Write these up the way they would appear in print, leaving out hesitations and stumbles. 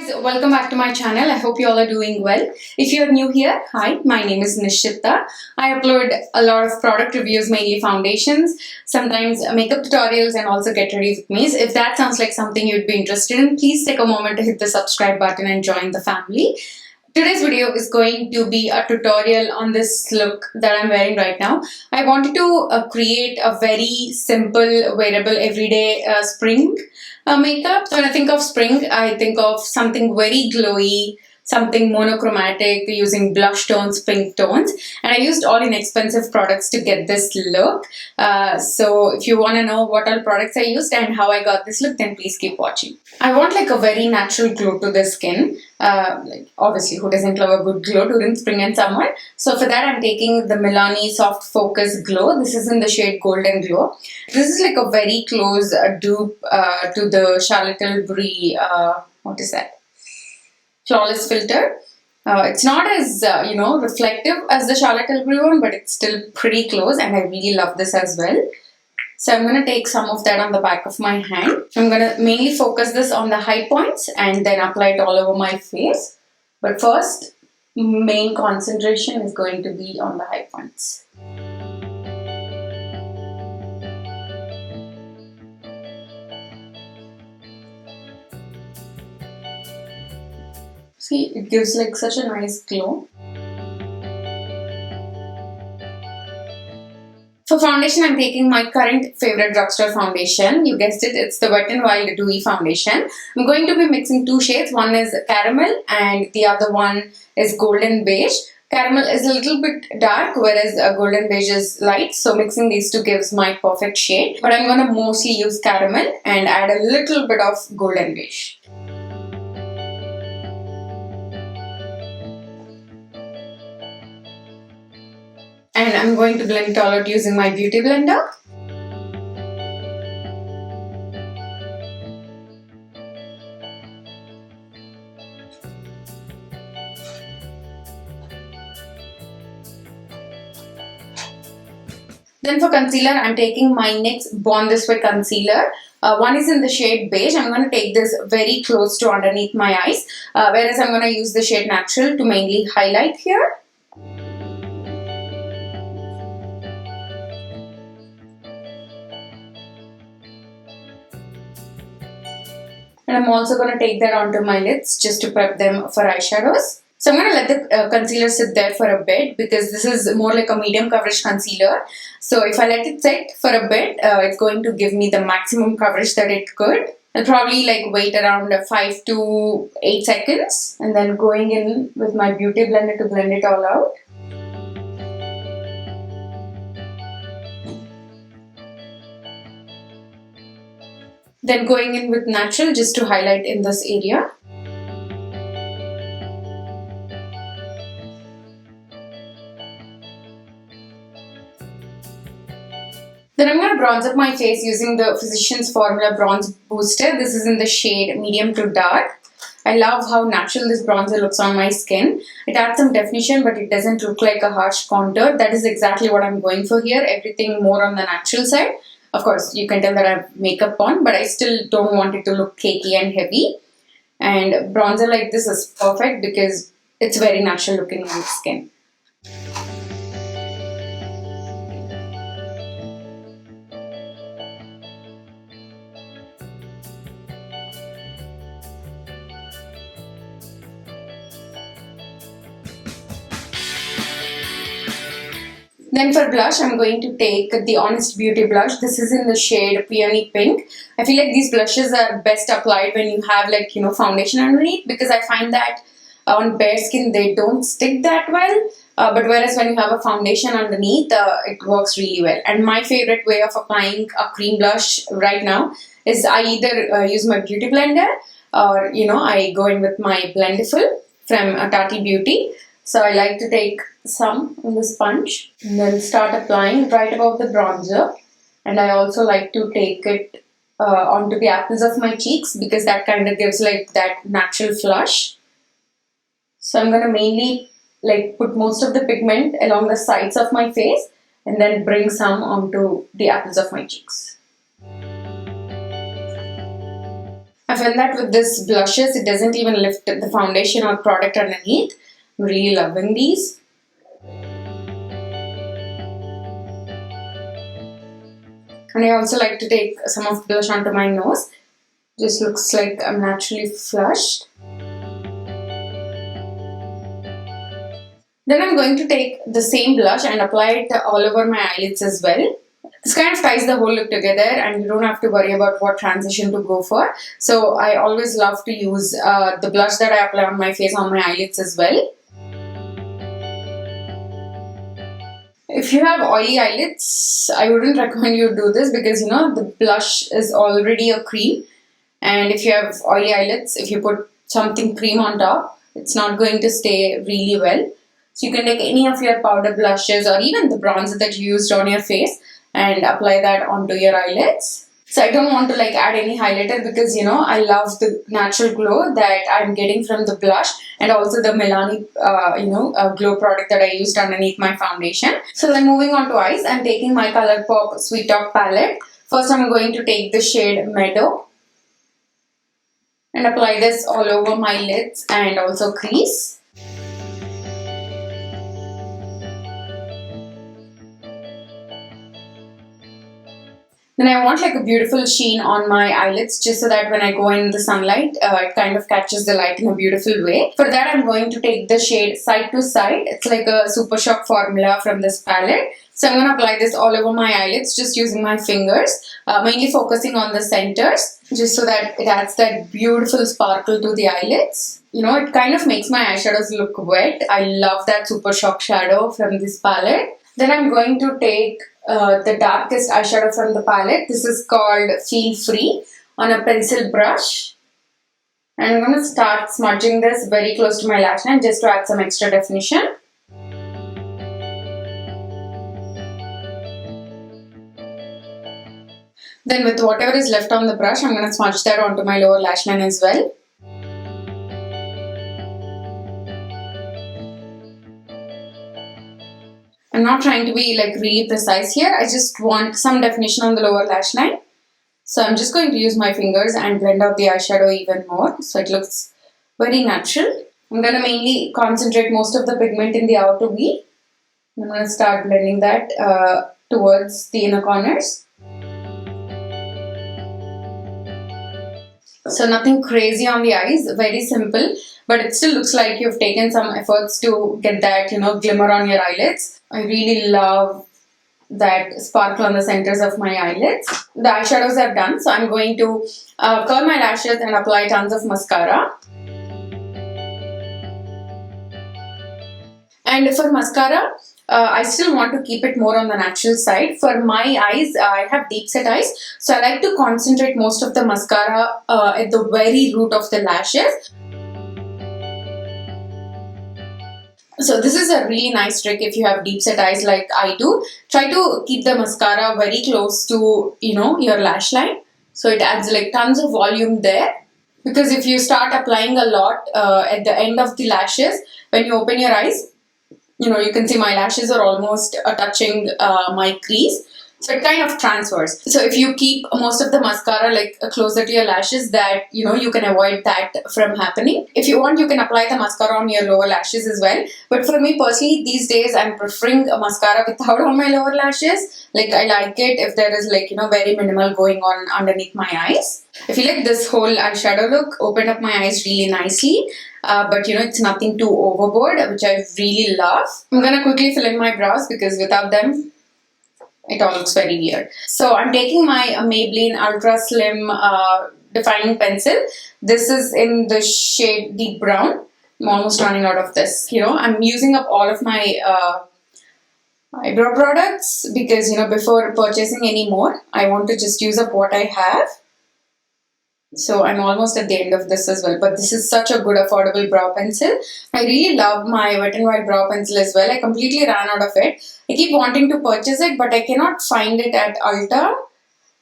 Guys, welcome back to my channel. I hope you all are doing well. If you're new here, hi, my name is Nishitha. I upload a lot of product reviews, mainly foundations, sometimes makeup tutorials, and also get ready with me. So if that sounds like something you'd be interested in, please take a moment to hit the subscribe button and join the family. Today's video is going to be a tutorial on this look that I'm wearing right now. I wanted to create a very simple, wearable, everyday spring makeup. So when I think of spring, I think of something very glowy, something monochromatic, using blush tones, pink tones. And I used all inexpensive products to get this look. So if you want to know what all products I used and how I got this look, then please keep watching. I want like a very natural glow to the skin. Like obviously, who doesn't love a good glow during spring and summer? So for that, I'm taking the Maybelline Soft Focus Glow. This is in the shade Golden Glow. This is like a very close dupe to the Charlotte Tilbury, what is that? Flawless filter. It's not as reflective as the Charlotte Tilbury one, but it's still pretty close, and I really love this as well. So I'm going to take some of that on the back of my hand. I'm going to mainly focus this on the high points and then apply it all over my face. But first, main concentration is going to be on the high points. See, it gives like such a nice glow. For foundation, I'm taking my current favorite drugstore foundation. You guessed it, it's the Wet n Wild Dewy foundation. I'm going to be mixing two shades. One is caramel and the other one is golden beige. Caramel is a little bit dark, whereas golden beige is light. So mixing these two gives my perfect shade. But I'm going to mostly use caramel and add a little bit of golden beige. And I'm going to blend it all out using my beauty blender. Then for concealer, I'm taking my NYX Born This Way concealer. One is in the shade beige. I'm going to take this very close to underneath my eyes, whereas I'm going to use the shade Natural to mainly highlight here. And I'm also going to take that onto my lids just to prep them for eyeshadows. So I'm going to let the concealer sit there for a bit because this is more like a medium coverage concealer. So if I let it sit for a bit, it's going to give me the maximum coverage that it could. I'll probably like wait around 5 to 8 seconds and then going in with my beauty blender to blend it all out. Then going in with Natural just to highlight in this area. Then I'm going to bronze up my face using the Physicians Formula Bronze Booster. This is in the shade Medium to Dark. I love how natural this bronzer looks on my skin. It adds some definition, but it doesn't look like a harsh contour. That is exactly what I'm going for here. Everything more on the natural side. Of course, you can tell that I have makeup on, but I still don't want it to look cakey and heavy. And bronzer like this is perfect because it's very natural looking on the skin. Then for blush, I'm going to take the Honest Beauty blush. This is in the shade Peony Pink. I feel like these blushes are best applied when you have like, foundation underneath, because I find that on bare skin, they don't stick that well. But whereas when you have a foundation underneath, it works really well. And my favorite way of applying a cream blush right now is I either use my beauty blender or, I go in with my Blendiful from Tati Beauty. So I like to take some in the sponge and then start applying right above the bronzer. And I also like to take it onto the apples of my cheeks because that kind of gives like that natural flush. So I'm going to mainly like put most of the pigment along the sides of my face and then bring some onto the apples of my cheeks. felt that with this blushes, it doesn't even lift the foundation or product underneath. I'm really loving these. And I also like to take some of the blush onto my nose. Just looks like I'm naturally flushed. Then I'm going to take the same blush and apply it all over my eyelids as well. This kind of ties the whole look together and you don't have to worry about what transition to go for. So I always love to use the blush that I apply on my face on my eyelids as well. If you have oily eyelids, I wouldn't recommend you do this because the blush is already a cream. And if you have oily eyelids, if you put something cream on top, it's not going to stay really well. So you can take any of your powder blushes or even the bronzer that you used on your face and apply that onto your eyelids. So I don't want to add any highlighter because I love the natural glow that I'm getting from the blush and also the Milani glow product that I used underneath my foundation. So then moving on to eyes, I'm taking my ColourPop Sweet Talk palette. First I'm going to take the shade Meadow and apply this all over my lids and also crease. Then I want a beautiful sheen on my eyelids just so that when I go in the sunlight, it kind of catches the light in a beautiful way. For that, I'm going to take the shade Side to Side. It's like a Super Shock formula from this palette. So I'm going to apply this all over my eyelids just using my fingers, mainly focusing on the centers just so that it adds that beautiful sparkle to the eyelids. It kind of makes my eyeshadows look wet. I love that Super Shock shadow from this palette. Then I'm going to take the darkest eyeshadow from the palette. This is called Feel Free on a pencil brush. And I'm going to start smudging this very close to my lash line just to add some extra definition. Then with whatever is left on the brush, I'm going to smudge that onto my lower lash line as well. I'm not trying to be really precise here. I just want some definition on the lower lash line. So I'm just going to use my fingers and blend out the eyeshadow even more so it looks very natural. I'm going to mainly concentrate most of the pigment in the outer V. I'm going to start blending that towards the inner corners. So nothing crazy on the eyes, very simple, but it still looks like you've taken some efforts to get that, glimmer on your eyelids. I really love that sparkle on the centers of my eyelids. The eyeshadows are done, so I'm going to curl my lashes and apply tons of mascara. And for mascara, I still want to keep it more on the natural side. For my eyes, I have deep set eyes, so I like to concentrate most of the mascara at the very root of the lashes. So this is a really nice trick if you have deep set eyes like I do. Try to keep the mascara very close to, your lash line. So it adds tons of volume there. Because if you start applying a lot at the end of the lashes, when you open your eyes, you can see my lashes are almost touching my crease. So it kind of transfers. So if you keep most of the mascara closer to your lashes, that you can avoid that from happening. If you want, you can apply the mascara on your lower lashes as well. But for me personally, these days I'm preferring a mascara without on my lower lashes. I like it if there is very minimal going on underneath my eyes. I feel like this whole eyeshadow look opened up my eyes really nicely. But it's nothing too overboard, which I really love. I'm gonna quickly fill in my brows because without them, it all looks very weird. So I'm taking my Maybelline Ultra Slim Defining Pencil. This is in the shade Deep Brown. I'm almost running out of this. I'm using up all of my eyebrow products because, before purchasing any more, I want to just use up what I have. So I'm almost at the end of this as well. But this is such a good affordable brow pencil. I really love my Wet n Wild brow pencil as well. I completely ran out of it. I keep wanting to purchase it, but I cannot find it at Ulta.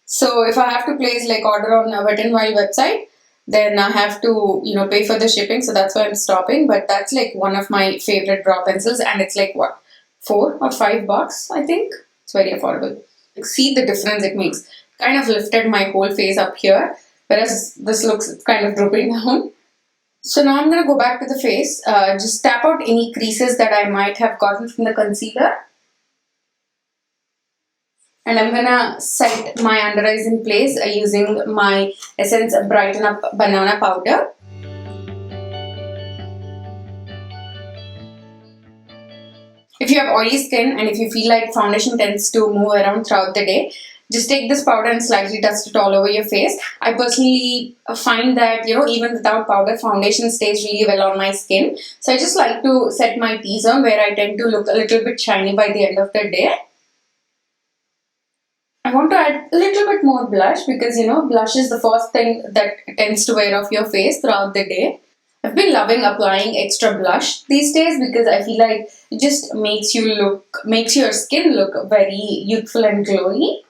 So if I have to place order on a Wet n Wild website, then I have to pay for the shipping. So that's why I'm stopping. But that's one of my favorite brow pencils, and it's what, $4 or $5, I think. It's very affordable. See the difference it makes. Kind of lifted my whole face up here. whereas this looks kind of drooping down. So now I'm going to go back to the face, just tap out any creases that I might have gotten from the concealer. And I'm going to set my under eyes in place using my Essence Brighten Up Banana Powder. If you have oily skin and if you feel like foundation tends to move around throughout the day, just take this powder and slightly dust it all over your face. I personally find that, even without powder, foundation stays really well on my skin. So I just like to set my T-zone where I tend to look a little bit shiny by the end of the day. I want to add a little bit more blush because, blush is the first thing that tends to wear off your face throughout the day. I've been loving applying extra blush these days because I feel like it just makes your skin look very youthful and glowy.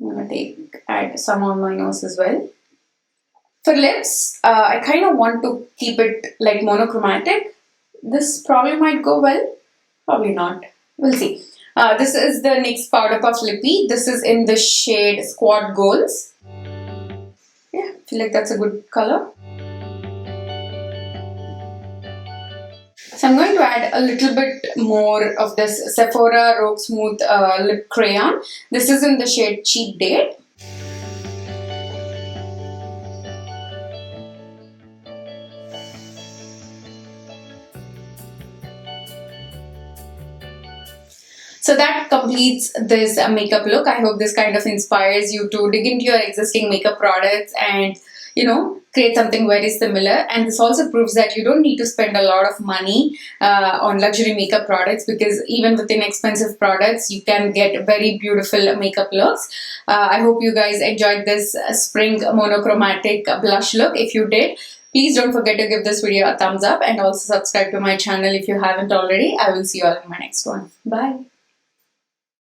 I'm going to add some on my nose as well. For lips, I kind of want to keep it like monochromatic. This probably might go well. Probably not. We'll see. This is the NYX Powder Puff Lippy. This is in the shade Squad Goals. Yeah, I feel like that's a good color. So I'm going to add a little bit more of this Sephora Rogue Smooth Lip Crayon. This is in the shade Cheat Date. So that completes this makeup look. I hope this kind of inspires you to dig into your existing makeup products and create something very similar. And this also proves that you don't need to spend a lot of money on luxury makeup products, because even with inexpensive products, you can get very beautiful makeup looks. I hope you guys enjoyed this spring monochromatic blush look. If you did, please don't forget to give this video a thumbs up and also subscribe to my channel if you haven't already. I will see you all in my next one. Bye.